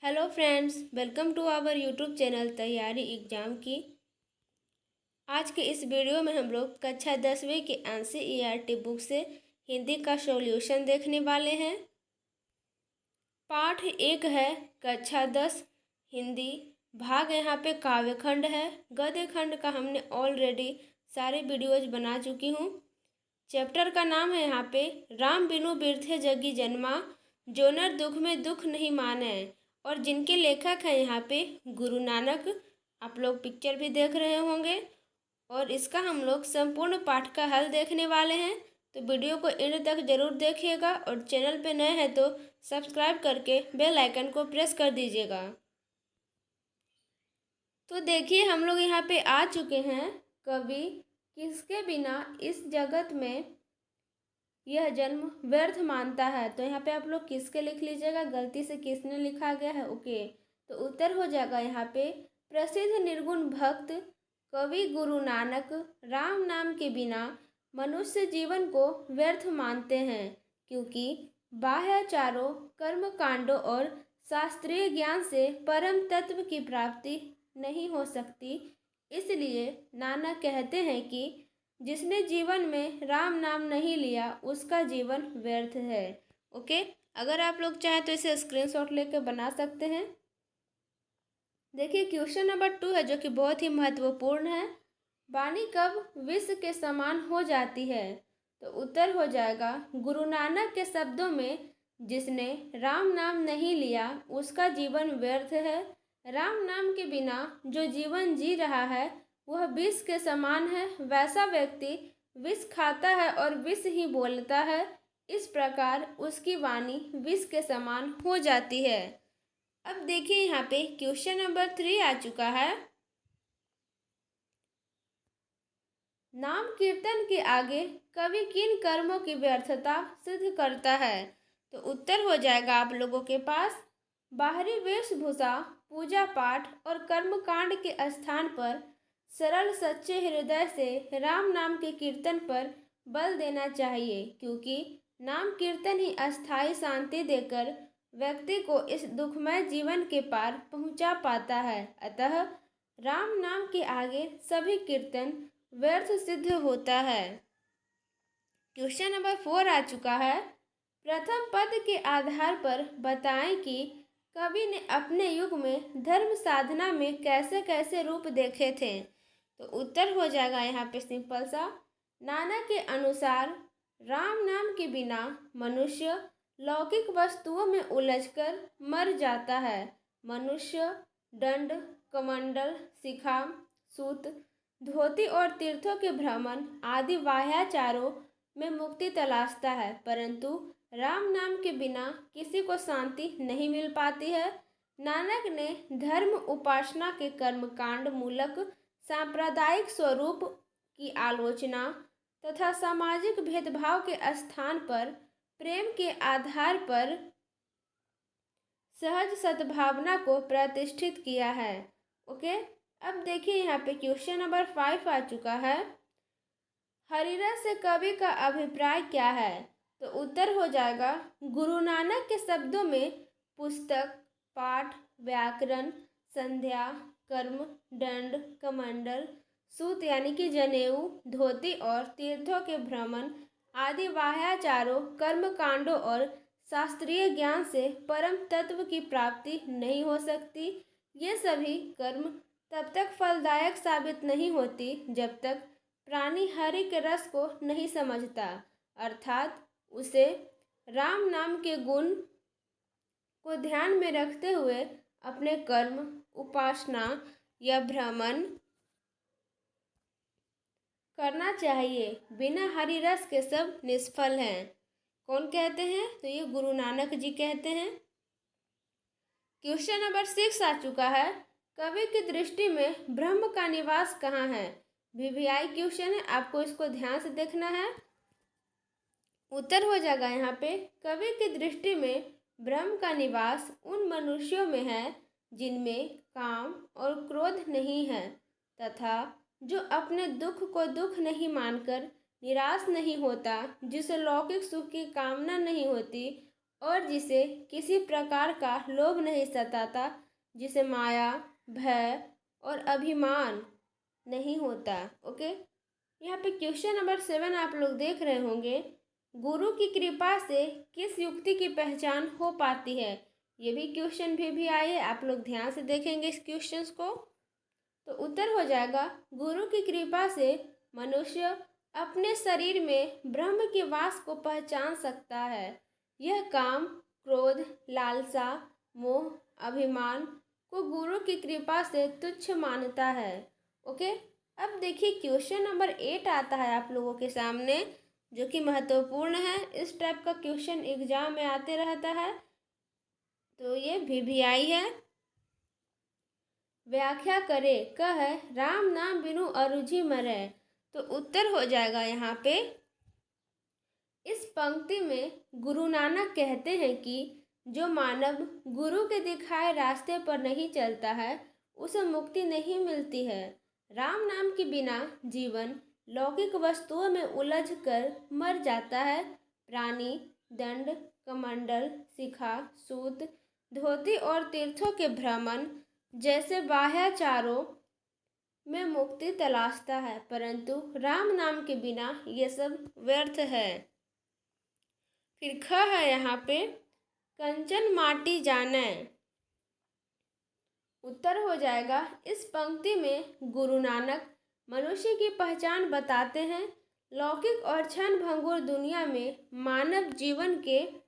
Hello friends, welcome to our YouTube channel तैयारी exam की। आज के इस वीडियो में हम लोग कक्षा 10वीं की एनसीईआरटी बुक से हिंदी का सॉल्यूशन देखने वाले हैं। पाठ 1 है कक्षा 10 हिंदी भाग। यहाँ पे काव्य खंड है। गद्य खंड का हमने ऑलरेडी सारे वीडियोज बना चुकी हूँ। चैप्टर का नाम है यहाँ पे राम बिनु बिरथे जगी जन्मा, जोनर दुख में दुख नहीं माने, और जिनके लेखक हैं यहाँ पे गुरु नानक। आप लोग पिक्चर भी देख रहे होंगे और इसका हम लोग संपूर्ण पाठ का हल देखने वाले हैं। तो वीडियो को एंड तक जरूर देखिएगा और चैनल पे नए हैं तो सब्सक्राइब करके बेल आइकन को प्रेस कर दीजिएगा। तो देखिए हम लोग यहाँ पे आ चुके हैं। कवि किसके बिना इस जगत में यह जन्म व्यर्थ मानता है। तो यहाँ पे आप लोग किसके लिख लीजिएगा, गलती से किसने लिखा गया है। ओके, तो उत्तर हो जाएगा यहाँ पे प्रसिद्ध निर्गुण भक्त कवि गुरु नानक राम नाम के बिना मनुष्य जीवन को व्यर्थ मानते हैं, क्योंकि बाह्याचारों, कर्म कांडों और शास्त्रीय ज्ञान से परम तत्व की प्राप्ति नहीं हो सकती। इसलिए नानक कहते हैं कि जिसने जीवन में राम नाम नहीं लिया उसका जीवन व्यर्थ है। ओके, अगर आप लोग चाहें तो इसे स्क्रीनशॉट लेकर बना सकते हैं। देखिए क्वेश्चन नंबर 2 है जो कि बहुत ही महत्वपूर्ण है। वाणी कब विष के समान हो जाती है। तो उत्तर हो जाएगा गुरु नानक के शब्दों में जिसने राम नाम नहीं लिया उसका जीवन व्यर्थ है। राम नाम के बिना जो जीवन जी रहा है वह विष के समान है। वैसा व्यक्ति विष खाता है और विष ही बोलता है। इस प्रकार उसकी वाणी विष के समान हो जाती है। अब देखिए यहाँ पे क्वेश्चन नंबर 3 आ चुका है। नाम कीर्तन के आगे कवि किन कर्मों की व्यर्थता सिद्ध करता है। तो उत्तर हो जाएगा आप लोगों के पास बाहरी वेशभूषा, पूजा पाठ और कर्मकांड के स्थान पर सरल सच्चे हृदय से राम नाम के कीर्तन पर बल देना चाहिए, क्योंकि नाम कीर्तन ही अस्थायी शांति देकर व्यक्ति को इस दुखमय जीवन के पार पहुंचा पाता है। अतः राम नाम के आगे सभी कीर्तन व्यर्थ सिद्ध होता है। क्वेश्चन नंबर 4 आ चुका है। प्रथम पद के आधार पर बताएं कि कवि ने अपने युग में धर्म साधना में कैसे कैसे रूप देखे थे। तो उत्तर हो जाएगा यहाँ पे सिंपल सा, नानक के अनुसार राम नाम के बिना मनुष्य लौकिक वस्तुओं में उलझकर मर जाता है। मनुष्य दंड, कमंडल, शिखा, सूत, धोती और तीर्थों के भ्रमण आदि बाह्याचारों में मुक्ति तलाशता है, परंतु राम नाम के बिना किसी को शांति नहीं मिल पाती है। नानक ने धर्म उपासना के कर्मकांड मूलक सांप्रदायिक स्वरूप की आलोचना तथा सामाजिक भेदभाव के स्थान पर प्रेम के आधार पर सहज सद्भावना को प्रतिष्ठित किया है। ओके, अब देखिए यहाँ पे क्वेश्चन नंबर 5 आ चुका है। हरिरस से कवि का अभिप्राय क्या है। तो उत्तर हो जाएगा गुरु नानक के शब्दों में पुस्तक, पाठ, व्याकरण, संध्या, कर्म, दंड, कमंडल, सूत यानी कि जनेऊ, धोती और तीर्थों के भ्रमण आदि बाह्याचारों, कर्म कांडों और शास्त्रीय ज्ञान से परम तत्व की प्राप्ति नहीं हो सकती। ये सभी कर्म तब तक फलदायक साबित नहीं होती जब तक प्राणी हरि के रस को नहीं समझता, अर्थात उसे राम नाम के गुण को ध्यान में रखते हुए अपने कर्म, उपासना या भ्रमण करना चाहिए। बिना हरि रस के सब निष्फल हैं। कौन कहते हैं। तो ये गुरु नानक जी कहते हैं। क्वेश्चन नंबर 6 आ चुका है। कवि की दृष्टि में ब्रह्म का निवास कहाँ है। वीवीआई क्वेश्चन है, आपको इसको ध्यान से देखना है। उत्तर हो जाएगा यहाँ पे कवि की दृष्टि में ब्रह्म का निवास उन मनुष्यों में है जिनमें काम और क्रोध नहीं है तथा जो अपने दुख को दुख नहीं मानकर निराश नहीं होता, जिसे लौकिक सुख की कामना नहीं होती और जिसे किसी प्रकार का लोभ नहीं सताता, जिसे माया, भय और अभिमान नहीं होता। ओके, यहाँ पे क्वेश्चन नंबर 7 आप लोग देख रहे होंगे, गुरु की कृपा से किस युक्ति की पहचान हो पाती है। ये भी क्वेश्चन भी आए है, आप लोग ध्यान से देखेंगे इस क्वेश्चंस को। तो उत्तर हो जाएगा, गुरु की कृपा से मनुष्य अपने शरीर में ब्रह्म के वास को पहचान सकता है। यह काम, क्रोध, लालसा, मोह, अभिमान को गुरु की कृपा से तुच्छ मानता है। ओके, अब देखिए क्वेश्चन नंबर 8 आता है आप लोगों के सामने, जो कि महत्वपूर्ण है। इस टाइप का क्वेश्चन एग्जाम में आते रहता है, तो ये भी आई है। व्याख्या करे, कह राम नाम बिनु अरुझि मरै। तो उत्तर हो जाएगा यहाँ पे, इस पंक्ति में गुरु नानक कहते हैं कि जो मानव गुरु के दिखाए रास्ते पर नहीं चलता है, उसे मुक्ति नहीं मिलती है। राम नाम के बिना जीवन लौकिक वस्तुओं में उलझ कर मर जाता है। प्राणी, दंड, कमंडल, शिखा, सूत, धोती और तीर्थों के भ्रमण जैसे बाह्याचारों में मुक्ति तलाशता है, परंतु राम नाम के बिना ये सब व्यर्थ है। फिर ख है यहाँ पे, कंचन माटी जाने। उत्तर हो जाएगा, इस पंक्ति में गुरु नानक मनुष्य की पहचान बताते हैं। लौकिक और क्षण भंगुर दुनिया में मानव जीवन के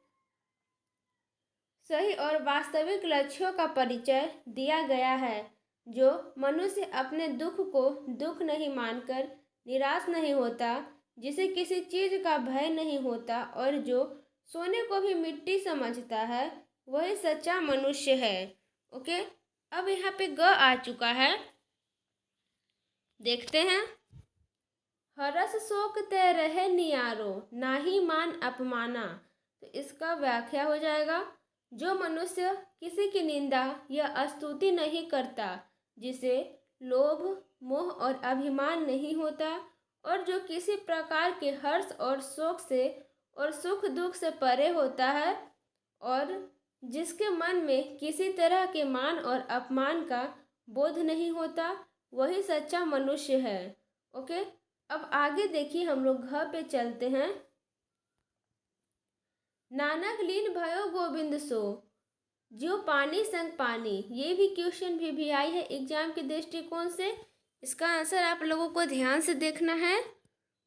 सही और वास्तविक लक्ष्यों का परिचय दिया गया है। जो मनुष्य अपने दुख को दुख नहीं मानकर निराश नहीं होता, जिसे किसी चीज का भय नहीं होता और जो सोने को भी मिट्टी समझता है, वही सच्चा मनुष्य है। ओके, अब यहाँ पे ग आ चुका है, देखते हैं। हरस शोक ते रहे नियारो, नाही मान अपमाना। तो इसका व्याख्या हो जाएगा, जो मनुष्य किसी की निंदा या स्तुति नहीं करता, जिसे लोभ, मोह और अभिमान नहीं होता, और जो किसी प्रकार के हर्ष और शोक से और सुख दुख से परे होता है, और जिसके मन में किसी तरह के मान और अपमान का बोध नहीं होता, वही सच्चा मनुष्य है। ओके, अब आगे देखिए, हम लोग घ पे चलते हैं। नानक लीन भयो गोविंद सो, जो पानी संग पानी। ये भी क्वेश्चन भी आई है एग्जाम के दृष्टिकोण से। इसका आंसर आप लोगों को ध्यान से देखना है।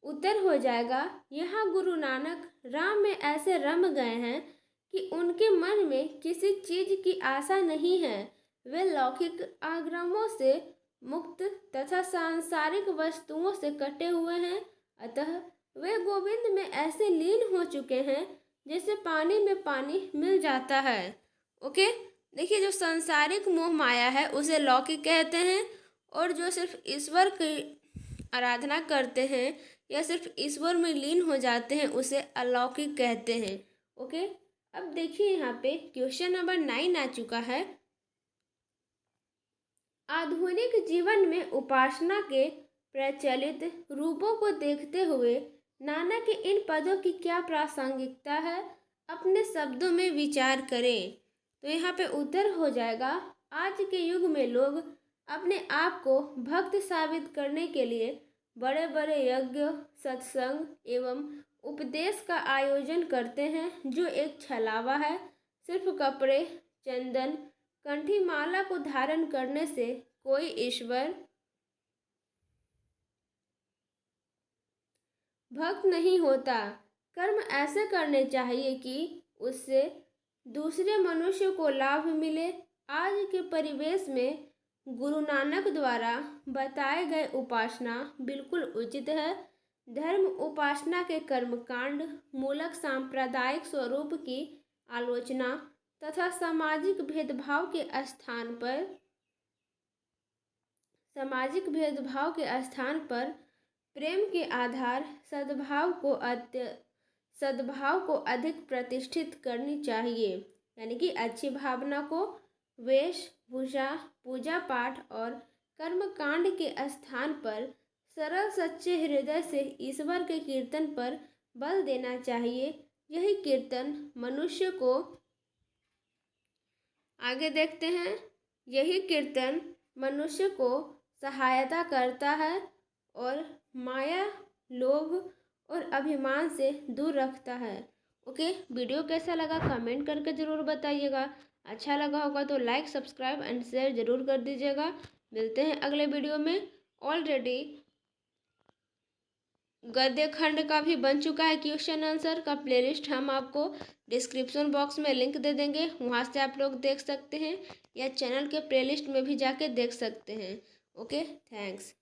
उत्तर हो जाएगा, यहाँ गुरु नानक राम में ऐसे रम गए हैं कि उनके मन में किसी चीज की आशा नहीं है। वे लौकिक आग्रहों से मुक्त तथा सांसारिक वस्तुओं से कटे हुए हैं। अतः वे गोविंद में ऐसे लीन हो चुके हैं जैसे पानी में पानी मिल जाता है। ओके, देखिए, जो सांसारिक मोह माया है उसे लौकिक कहते हैं, और जो सिर्फ ईश्वर की आराधना करते हैं या सिर्फ ईश्वर में लीन हो जाते हैं, उसे अलौकिक कहते हैं। ओके, अब देखिए यहाँ पे क्वेश्चन नंबर 9 आ चुका है। आधुनिक जीवन में उपासना के प्रचलित रूपों को देखते हुए नानक के इन पदों की क्या प्रासंगिकता है, अपने शब्दों में विचार करें। तो यहाँ पे उत्तर हो जाएगा, आज के युग में लोग अपने आप को भक्त साबित करने के लिए बड़े बड़े यज्ञ, सत्संग एवं उपदेश का आयोजन करते हैं, जो एक छलावा है। सिर्फ कपड़े, चंदन, कंठी माला को धारण करने से कोई ईश्वर भक्त नहीं होता। कर्म ऐसे करने चाहिए कि उससे दूसरे मनुष्य को लाभ मिले। आज के परिवेश में गुरु नानक द्वारा बताए गए उपासना बिल्कुल उचित है। धर्म उपासना के कर्मकांड मूलक सांप्रदायिक स्वरूप की आलोचना तथा सामाजिक भेदभाव के स्थान पर प्रेम के आधार सद्भाव को अधिक प्रतिष्ठित करनी चाहिए। यानी कि अच्छी भावना को वेशभूषा, पूजा पाठ और कर्मकांड के स्थान पर सरल सच्चे हृदय से ईश्वर के कीर्तन पर बल देना चाहिए। यही कीर्तन मनुष्य को, आगे देखते हैं, यही कीर्तन मनुष्य को सहायता करता है और माया, लोभ और अभिमान से दूर रखता है। ओके, वीडियो कैसा लगा कमेंट करके ज़रूर बताइएगा। अच्छा लगा होगा तो लाइक, सब्सक्राइब एंड शेयर ज़रूर कर दीजिएगा। मिलते हैं अगले वीडियो में। ऑलरेडी गद्य खंड का भी बन चुका है क्वेश्चन आंसर का प्लेलिस्ट, हम आपको डिस्क्रिप्शन बॉक्स में लिंक दे देंगे, वहाँ से आप लोग देख सकते हैं या चैनल के प्लेलिस्ट में भी जाके देख सकते हैं। Okay, thanks.